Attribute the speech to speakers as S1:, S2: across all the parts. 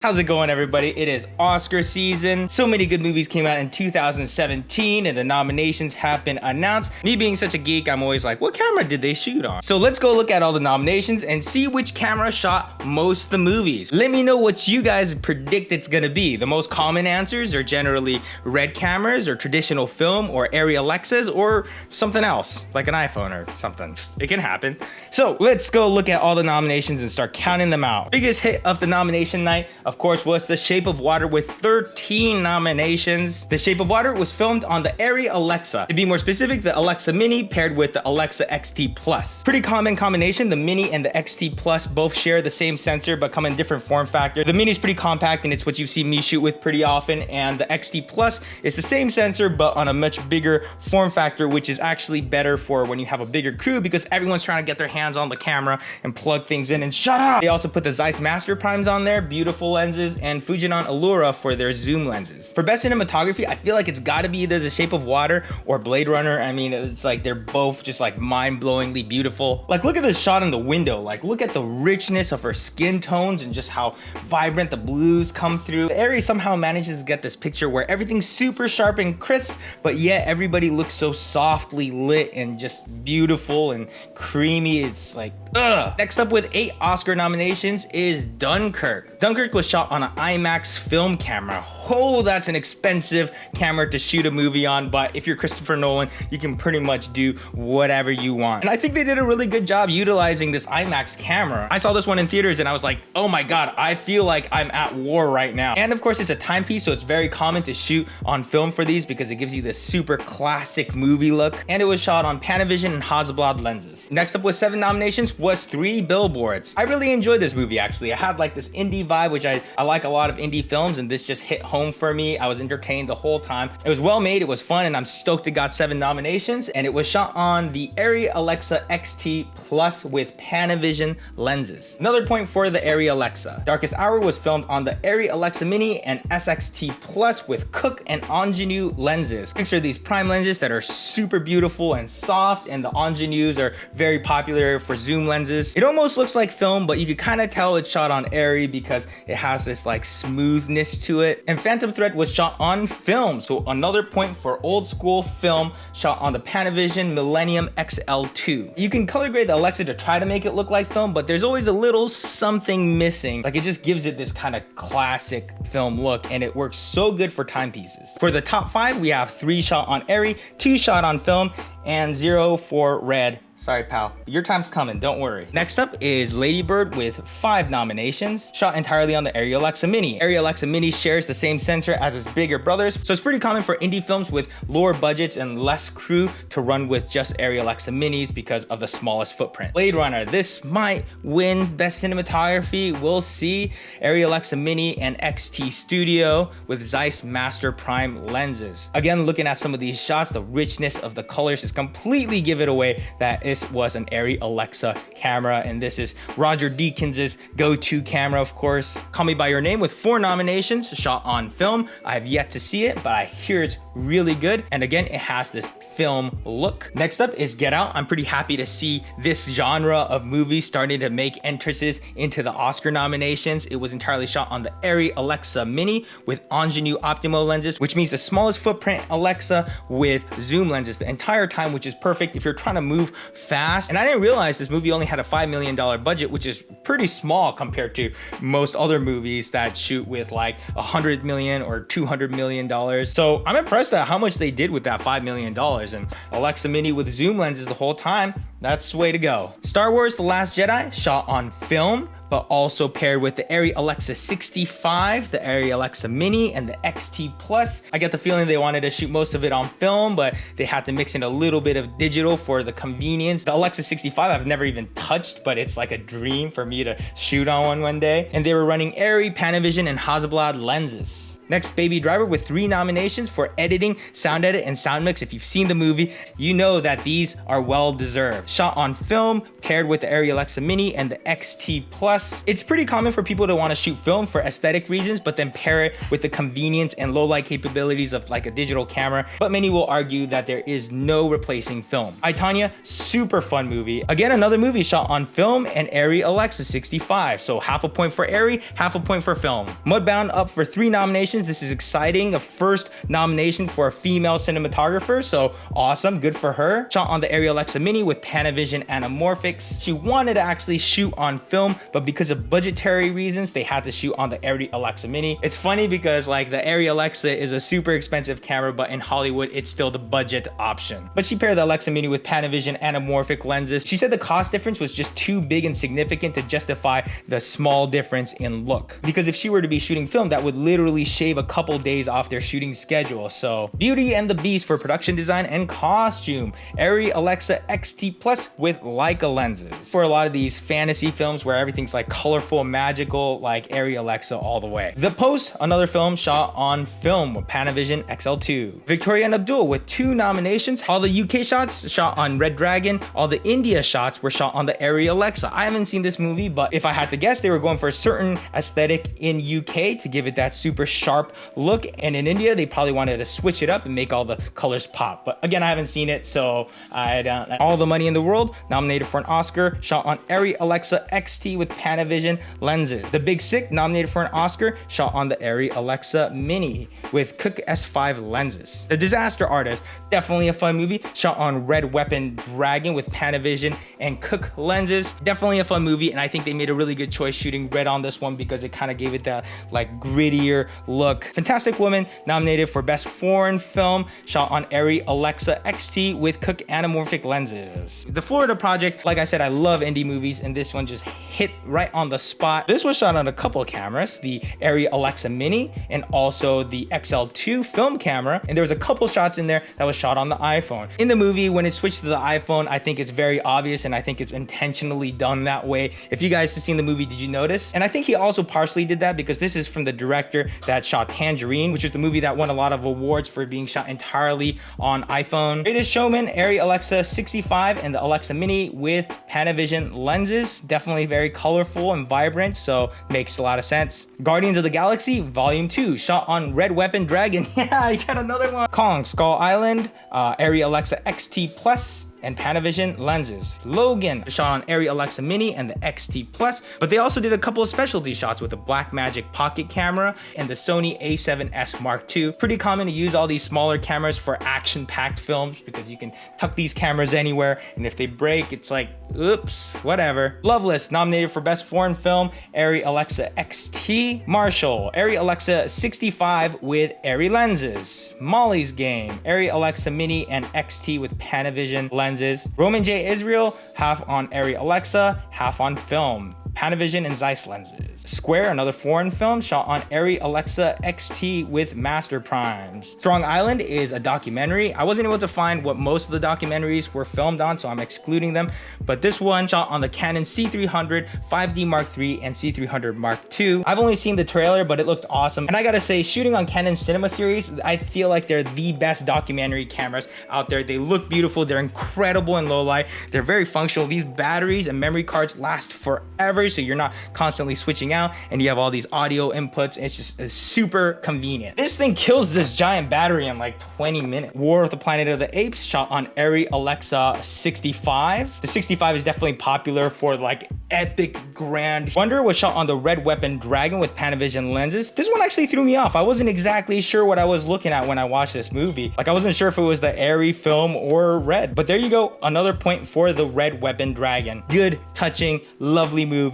S1: How's it going, everybody? It is Oscar season. So many good movies came out in 2017 and the nominations have been announced. Me being such a geek, I'm always like, what camera did they shoot on? So let's go look at all the nominations and see which camera shot most of the movies. Let me know what you guys predict it's gonna be. The most common answers are generally red cameras or traditional film or ARRI Alexas or something else, like an iPhone or something. It can happen. So let's go look at all the nominations and start counting them out. Biggest hit of the nomination night, of course, was The Shape of Water with 13 nominations. The Shape of Water was filmed on the ARRI Alexa. To be more specific, the Alexa Mini paired with the Alexa XT Plus. Pretty common combination. The Mini and the XT Plus both share the same sensor but come in different form factor. The Mini is pretty compact and it's what you see me shoot with pretty often, and the XT Plus is the same sensor but on a much bigger form factor, which is actually better for when you have a bigger crew because everyone's trying to get their hands on the camera and plug things in and shut up. They also put the Zeiss Master Primes on there, beautiful lenses, and Fujinon Allura for their zoom lenses. For best cinematography, I feel like it's gotta be either The Shape of Water or Blade Runner. I mean, it's like they're both just like mind-blowingly beautiful. Like, look at this shot in the window. Like, look at the richness of her skin tones and just how vibrant the blues come through. The ARRI somehow manages to get this picture where everything's super sharp and crisp, but yet everybody looks so softly lit and just beautiful and creamy. It's like, ugh. Next up with 8 Oscar nominations is Dunkirk. Dunkirk was shot on an IMAX film camera. Oh, that's an expensive camera to shoot a movie on, but if you're Christopher Nolan, you can pretty much do whatever you want. And I think they did a really good job utilizing this IMAX camera. I saw this one in theaters and I was like, oh my God, I feel like I'm at war right now. And of course, it's a timepiece, so it's very common to shoot on film for these because it gives you this super classic movie look. And it was shot on Panavision and Hasselblad lenses. Next up with 7 nominations was 3 Billboards. I really enjoyed this movie, actually. I had like this indie vibe, which I like a lot of indie films, and this just hit home for me. I was entertained the whole time. It was well made, it was fun, and I'm stoked it got 7 nominations, and it was shot on the ARRI Alexa XT Plus with Panavision lenses. Another point for the ARRI Alexa. Darkest Hour was filmed on the ARRI Alexa Mini and SXT Plus with Cooke and Ingenue lenses. These are these prime lenses that are super beautiful and soft, and the Ingenues are very popular for zoom lenses. It almost looks like film, but you could kind of tell it's shot on ARRI because it has this like smoothness to it. And Phantom Thread was shot on film, so another point for old school film, shot on the Panavision Millennium XL2. You can color grade the Alexa to try to make it look like film, but there's always a little something missing. Like, it just gives it this kind of classic film look, and it works so good for timepieces. For the top 5, we have 3 shot on ARRI, 2 shot on film, and 0 for red. Sorry, pal. Your time's coming, don't worry. Next up is Lady Bird with 5 nominations, shot entirely on the ARRI Alexa Mini. ARRI Alexa Mini shares the same sensor as its bigger brothers, so it's pretty common for indie films with lower budgets and less crew to run with just ARRI Alexa Minis because of the smallest footprint. Blade Runner, this might win best cinematography. We'll see. ARRI Alexa Mini and XT Studio with Zeiss Master Prime lenses. Again, looking at some of these shots, the richness of the colors just completely give it away that this was an ARRI Alexa camera, and this is Roger Deakins' go-to camera, of course. Call Me By Your Name with 4 nominations, shot on film. I have yet to see it, but I hear it's really good. And again, it has this film look. Next up is Get Out. I'm pretty happy to see this genre of movies starting to make entrances into the Oscar nominations. It was entirely shot on the ARRI Alexa Mini with Ingenue Optimo lenses, which means the smallest footprint Alexa with zoom lenses the entire time, which is perfect if you're trying to move fast. And I didn't realize this movie only had a $5 million budget, which is pretty small compared to most other movies that shoot with like $100 million or $200 million. So I'm impressed at how much they did with that $5 million. And Alexa Mini with zoom lenses the whole time, that's the way to go. Star Wars The Last Jedi, shot on film, but also paired with the ARRI Alexa 65, the ARRI Alexa Mini, and the XT Plus. I get the feeling they wanted to shoot most of it on film, but they had to mix in a little bit of digital for the convenience. The Alexa 65 I've never even touched, but it's like a dream for me to shoot on one day. And they were running ARRI, Panavision, and Hasselblad lenses. Next, Baby Driver with 3 nominations for editing, sound edit, and sound mix. If you've seen the movie, you know that these are well deserved. shot on film, paired with the ARRI Alexa Mini and the XT Plus. It's pretty common for people to want to shoot film for aesthetic reasons, but then pair it with the convenience and low light capabilities of like a digital camera. But many will argue that there is no replacing film. I, Tonya, super fun movie. Again, another movie shot on film and ARRI Alexa 65. So half a point for ARRI, half a point for film. Mudbound up for 3 nominations. This is exciting. A first nomination for a female cinematographer. So awesome, good for her. Shot on the ARRI Alexa Mini with Panavision anamorphics. She wanted to actually shoot on film, but because of budgetary reasons, they had to shoot on the ARRI Alexa Mini. It's funny because like the ARRI Alexa is a super expensive camera, but in Hollywood, it's still the budget option. But she paired the Alexa Mini with Panavision anamorphic lenses. She said the cost difference was just too big and significant to justify the small difference in look. Because if she were to be shooting film, that would literally shave a couple days off their shooting schedule. So Beauty and the Beast for production design and costume. ARRI Alexa XT Plus with Leica lenses. For a lot of these fantasy films where everything's like colorful, magical, like ARRI Alexa all the way. The Post, another film shot on film with Panavision XL2. Victoria and Abdul with 2 nominations. All the UK shots shot on Red Dragon. All the India shots were shot on the ARRI Alexa. I haven't seen this movie, but if I had to guess, they were going for a certain aesthetic in UK to give it that super sharp look. And in India, they probably wanted to switch it up and make all the colors pop. But again, I haven't seen it, so I don't. All the Money in the World, nominated for an Oscar, shot on ARRI Alexa XT with Panavision lenses. The Big Sick, nominated for an Oscar, shot on the ARRI Alexa Mini with Cooke S5 lenses. The Disaster Artist, definitely a fun movie, shot on Red Weapon Dragon with Panavision and Cooke lenses. Definitely a fun movie, and I think they made a really good choice shooting red on this one because it kind of gave it that like grittier look. Fantastic Woman, nominated for Best Foreign Film, shot on ARRI Alexa XT with Cooke anamorphic lenses. The Florida Project, like I said, I love indie movies, and this one just hit right on the spot. This was shot on a couple cameras, the ARRI Alexa Mini and also the XL2 film camera, and there was a couple shots in there that was shot on the iPhone. In the movie, when it switched to the iPhone, I think it's very obvious, and I think it's intentionally done that way. If you guys have seen the movie, did you notice? And I think he also partially did that because this is from the director that shot Tangerine, which is the movie that won a lot of awards for being shot entirely on iPhone. Greatest Showman, ARRI Alexa 65 and the Alexa Mini with Panavision lenses. Definitely very colorful and vibrant, so makes a lot of sense. Guardians of the Galaxy Volume 2, shot on Red Weapon Dragon. Yeah, you got another one. Kong Skull Island, ARRI Alexa XT Plus and Panavision lenses. Logan, shot on ARRI Alexa Mini and the XT Plus, but they also did a couple of specialty shots with the Blackmagic pocket camera and the Sony a7S Mark II. Pretty common to use all these smaller cameras for action-packed films because you can tuck these cameras anywhere, and if they break, it's like, oops, whatever. Loveless, nominated for Best Foreign Film, ARRI Alexa XT. Marshall, ARRI Alexa 65 with ARRI lenses. Molly's Game, ARRI Alexa Mini and XT with Panavision lenses. Roman J. Israel, half on ARRI Alexa, half on film. Panavision and Zeiss lenses. Square, another foreign film, shot on ARRI Alexa XT with Master Primes. Strong Island is a documentary. I wasn't able to find what most of the documentaries were filmed on, so I'm excluding them, but this one shot on the Canon C300, 5D Mark III, and C300 Mark II. I've only seen the trailer, but it looked awesome, and I gotta say, shooting on Canon Cinema Series, I feel like they're the best documentary cameras out there. They look beautiful, they're incredible in low light, they're very functional. These batteries and memory cards last forever, so you're not constantly switching out, and you have all these audio inputs. It's just super convenient. This thing kills this giant battery in like 20 minutes. War of the Planet of the Apes, shot on ARRI Alexa 65. The 65 is definitely popular for like epic grand wonder. Was shot on the Red Weapon Dragon with Panavision lenses. This one actually threw me off. I wasn't exactly sure what I was looking at when I watched this movie. Like I wasn't sure if it was the ARRI film or Red, but there you go. Another point for the Red Weapon Dragon. Good, touching, lovely movie.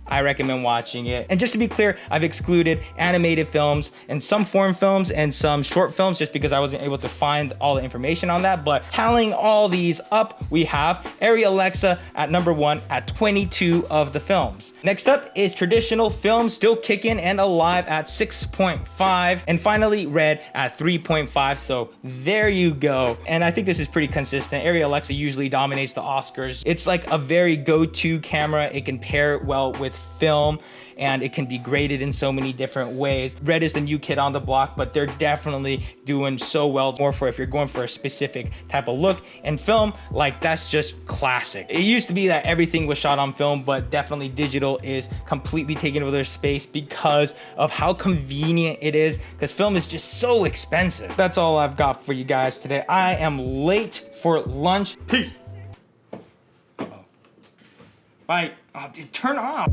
S1: I recommend watching it. And just to be clear, I've excluded animated films and some foreign films and some short films just because I wasn't able to find all the information on that. But tallying all these up, we have ARRI Alexa at number 1 at 22 of the films. Next up is traditional film, still kicking and alive at 6.5. And finally, Red at 3.5. So there you go. And I think this is pretty consistent. ARRI Alexa usually dominates the Oscars. It's like a very go-to camera. It can pair well with film, and it can be graded in so many different ways. Red is the new kid on the block, but they're definitely doing so well, more for if you're going for a specific type of look. And film, like, that's just classic. It used to be that everything was shot on film, but definitely digital is completely taking over their space because of how convenient it is, because film is just so expensive. That's all I've got for you guys today. I am late for lunch. Peace. Uh-oh. Bye. Oh, dude, turn off.